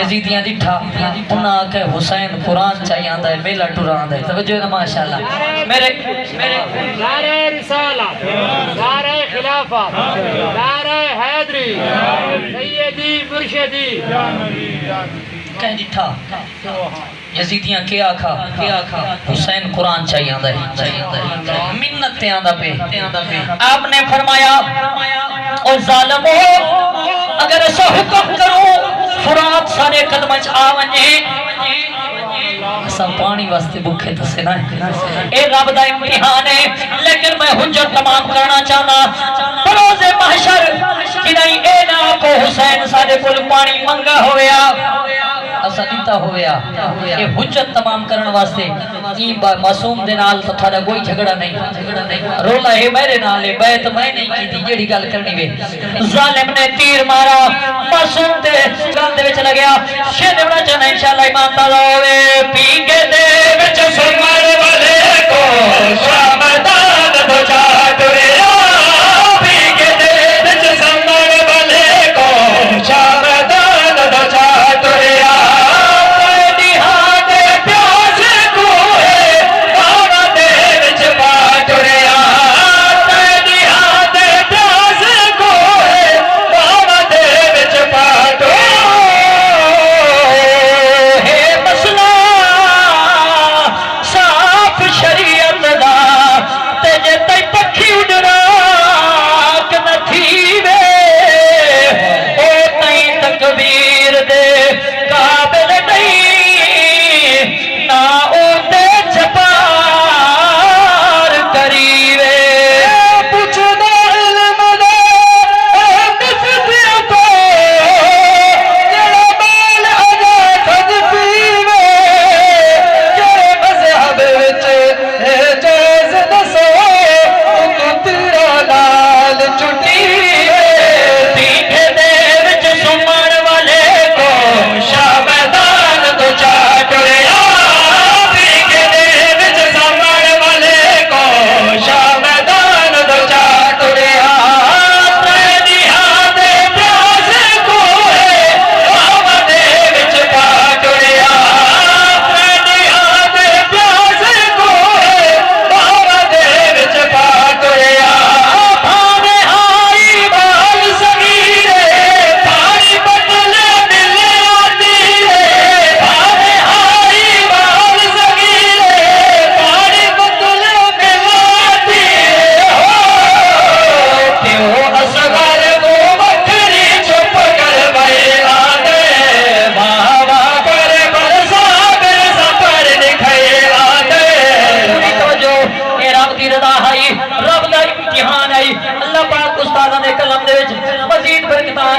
यजीदियां दिठा उन्हां के हुसैन कुरान चाहिए आंदा है मेला टुरा आंदा है तवज्जो है माशाअल्लाह मेरे नारे रिसाला नारे खिलाफत नारे हैदरी सैयदी मुर्शिदी कह दिठा यजीदियां के आखा हुसैन कुरान चाहिए आंदा है मिन्नत ते आंदा पे आपने फरमाया ओ जालिमो अगर ऐसा हुक्म करो फुरात सारे कदम च आ वने सब पानी वास्ते भूखे तो से ना ए रब दा इम्तिहान है लेकिन मैं हुज्जत तमाम करना चाहना बरोज़े महशर कि नहीं ए ना को हुसैन साडे कोल पानी मंगा होया असा दिता होया ये हुज्जत तमाम करने वास्ते ई मासूम दे नाल तो थारा कोई झगड़ा नहीं रोला है मेरे नाल है बैत मैं नहीं कीती जेड़ी गल करनी वे जालिम ने तीर मारा मासूम दे गल दे विच लगया शेर देवना चाहना इंशाअल्लाह ईमान ताला होवे पीके दे विच सुमर वाले को शामदान दो चाट रे पीके दे विच सुमर वाले को शामदान दो चाट रे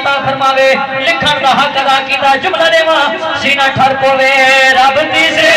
लिखन का हक अदा किया जुमला देवा सीना ठर पवे रब दी से